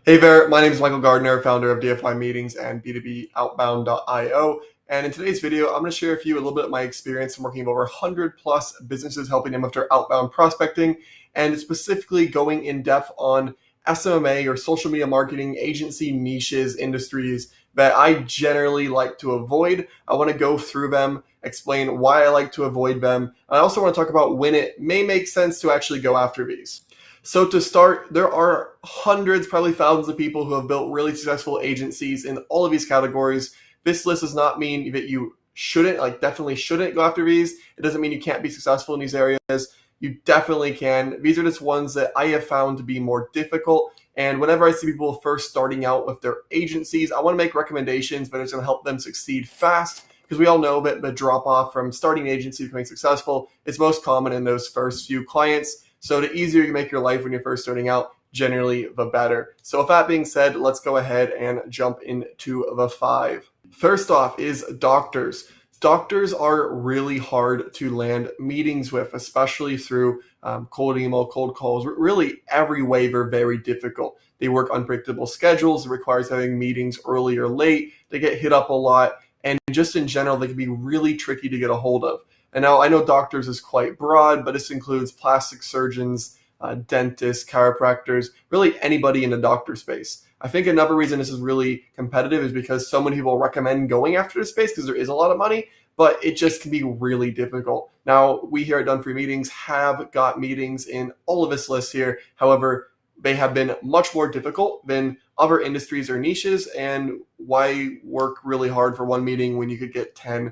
Hey there, my name is Michael Gardiner, founder of DFI Meetings and B2B Outbound.io. And in today's video, I'm going to share with you a little bit of my experience in working with over 100 plus businesses, helping them with their outbound prospecting, and specifically going in depth on SMMA or social media marketing, agency niches, industries that I generally like to avoid. I want to go through them, explain why I like to avoid them. I also want to talk about when it may make sense to actually go after these. So to start, there are hundreds, probably thousands of people who have built really successful agencies in all of these categories. This list does not mean that you definitely shouldn't go after these. It doesn't mean you can't be successful in these areas. You definitely can. These are just ones that I have found to be more difficult. And whenever I see people first starting out with their agencies, I want to make recommendations that are going to help them succeed fast. Because we all know that the drop off from starting an agency to becoming successful is most common in those first few clients. So the easier you make your life when you're first starting out, generally the better. So with that being said, let's go ahead and jump into the 5. First off is doctors. Doctors are really hard to land meetings with, especially through cold email, cold calls. Really, every way they're very difficult. They work unpredictable schedules. It requires having meetings early or late. They get hit up a lot. And just in general, they can be really tricky to get a hold of. And now I know doctors is quite broad, but this includes plastic surgeons, dentists, chiropractors, really anybody in the doctor space. I think another reason this is really competitive is because so many people recommend going after this space because there is a lot of money, but it just can be really difficult. Now, we here at Done For Meetings have got meetings in all of this list here. However, they have been much more difficult than other industries or niches, and why work really hard for one meeting when you could get 10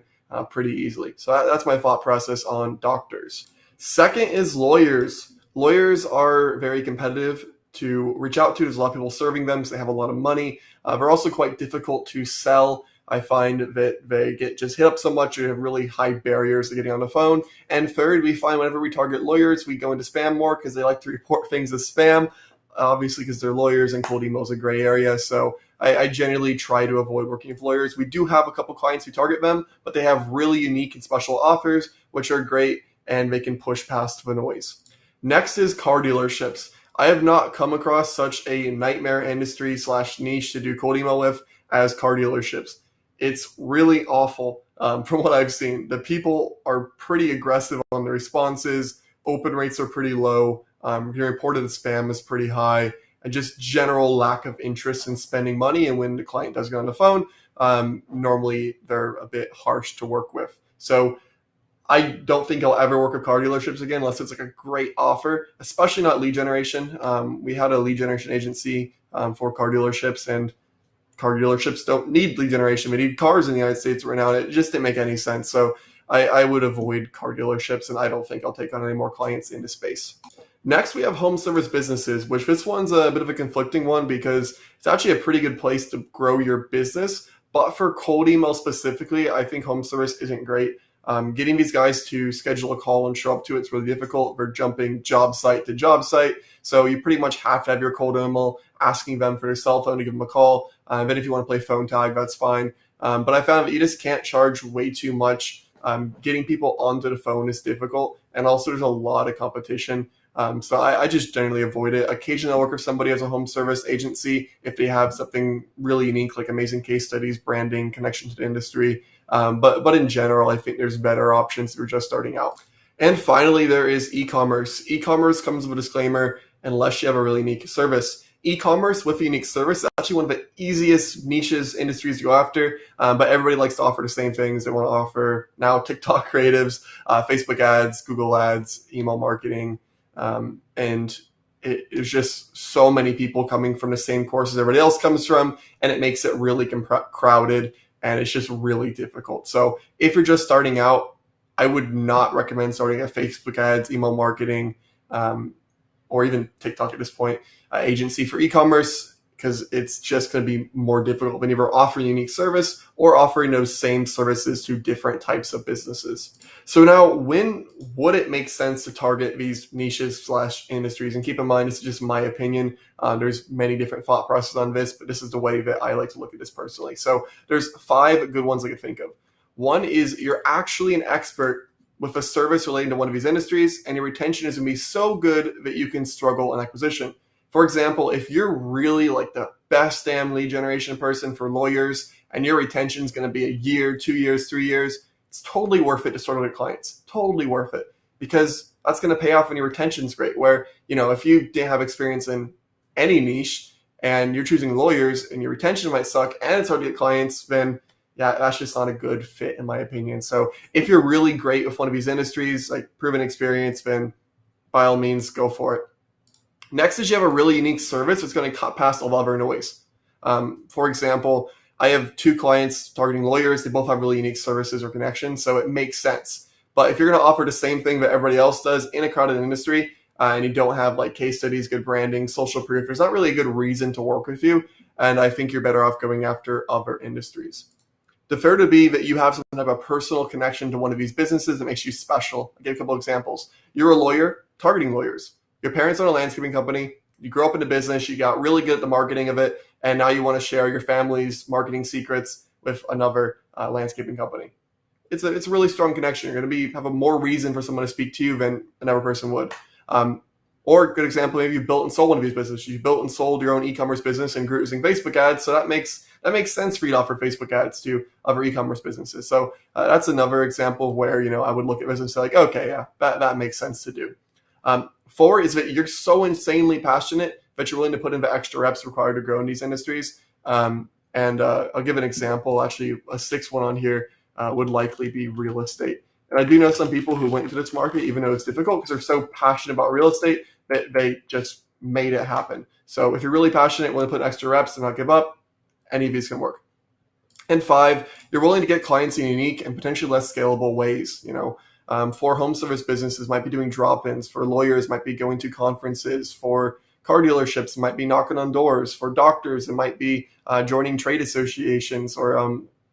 pretty easily. So that's my thought process on doctors. Second is lawyers. Lawyers are very competitive to reach out to. There's a lot of people serving them because they have a lot of money. They're also quite difficult to sell. I find that they get just hit up so much, or have really high barriers to getting on the phone. And third, we find whenever we target lawyers, we go into spam more because they like to report things as spam, obviously because they're lawyers and cold email is a gray area. So I generally try to avoid working with lawyers. We do have a couple clients who target them, but they have really unique and special offers, which are great, and they can push past the noise. Next is car dealerships. I have not come across such a nightmare industry / niche to do cold email with as car dealerships. It's really awful from what I've seen. The people are pretty aggressive on the responses. Open rates are pretty low. Your reported spam is pretty high. And just general lack of interest in spending money. And when the client does get on the phone, normally they're a bit harsh to work with. So I don't think I'll ever work with car dealerships again unless it's like a great offer, especially not lead generation. We had a lead generation agency for car dealerships, and car dealerships don't need lead generation. We need cars in the United States right now, and it just didn't make any sense. So I would avoid car dealerships, and I don't think I'll take on any more clients in this space. Next, we have home service businesses, which this one's a bit of a conflicting one because it's actually a pretty good place to grow your business. But for cold email specifically, I think home service isn't great. Getting these guys to schedule a call and show up to it's really difficult. They're jumping job site to job site. So you pretty much have to have your cold email asking them for their cell phone to give them a call. Then if you want to play phone tag, that's fine. But I found that you just can't charge way too much. Getting people onto the phone is difficult. And also there's a lot of competition. So I just generally avoid it. Occasionally I'll work with somebody as a home service agency if they have something really unique, like amazing case studies, branding, connection to the industry. But in general, I think there's better options if you're just starting out. And finally, there is e-commerce. E-commerce comes with a disclaimer unless you have a really unique service. E-commerce with a unique service is actually one of the easiest niches industries to go after, but everybody likes to offer the same things. They want to offer now TikTok creatives, Facebook ads, Google ads, email marketing, and there's just so many people coming from the same courses everybody else comes from, and it makes it really crowded, and it's just really difficult. So if you're just starting out, I would not recommend starting a Facebook ads, email marketing, or even TikTok at this point, agency for e-commerce, because it's just going to be more difficult when you're offering a unique service or offering those same services to different types of businesses. So now, when would it make sense to target these niches / industries? And keep in mind, this is just my opinion. There's many different thought processes on this, but this is the way that I like to look at this personally. So there's 5 good ones I could think of. One is you're actually an expert with a service relating to one of these industries, and your retention is going to be so good that you can struggle in acquisition. For example, if you're really like the best damn lead generation person for lawyers and your retention is going to be a year, 2 years, 3 years, it's totally worth it to start with clients. Totally worth it, because that's going to pay off when your retention's great. Where, if you didn't have experience in any niche and you're choosing lawyers and your retention might suck and it's hard to get clients, then yeah, that's just not a good fit in my opinion. So if you're really great with one of these industries, like proven experience, then by all means, go for it. Next is you have a really unique service that's going to cut past all the other noise. For example, I have 2 clients targeting lawyers. They both have really unique services or connections, so it makes sense. But if you're going to offer the same thing that everybody else does in a crowded industry, and you don't have like case studies, good branding, social proof, there's not really a good reason to work with you. And I think you're better off going after other industries. The third would be that you have some type of personal connection to one of these businesses that makes you special. I'll give a couple examples. You're a lawyer targeting lawyers. Your parents own a landscaping company. You grew up in the business. You got really good at the marketing of it. And now you want to share your family's marketing secrets with another landscaping company. It's a really strong connection. You're going to have a more reason for someone to speak to you than another person would. Or a good example, maybe you built and sold one of these businesses. You built and sold your own e-commerce business and grew using Facebook ads. So that makes sense for you to offer Facebook ads to other e-commerce businesses. So that's another example where, I would look at business and say like, okay, yeah, that makes sense to do. 4 is that you're so insanely passionate that you're willing to put in the extra reps required to grow in these industries. And I'll give an example. Actually, a 6th one on here would likely be real estate. And I do know some people who went into this market, even though it's difficult, because they're so passionate about real estate that they just made it happen. So if you're really passionate, willing to put extra reps and not give up, any of these can work. And 5, you're willing to get clients in unique and potentially less scalable ways. For home service businesses, might be doing drop-ins. For lawyers, might be going to conferences. For car dealerships, it might be knocking on doors. For doctors, it might be joining trade associations or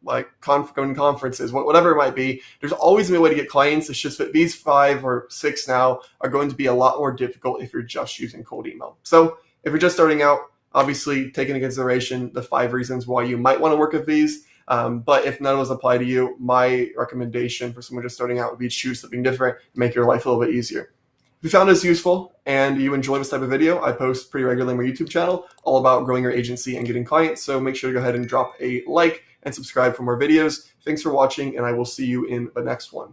going to conferences, whatever it might be. There's always a way to get clients. It's just that these 5 or 6 now are going to be a lot more difficult if you're just using cold email. So if you're just starting out, obviously take into consideration the 5 reasons why you might want to work with these. But if none of those apply to you, my recommendation for someone just starting out would be choose something different and make your life a little bit easier. If you found this useful and you enjoy this type of video, I post pretty regularly on my YouTube channel all about growing your agency and getting clients. So make sure to go ahead and drop a like and subscribe for more videos. Thanks for watching, and I will see you in the next one.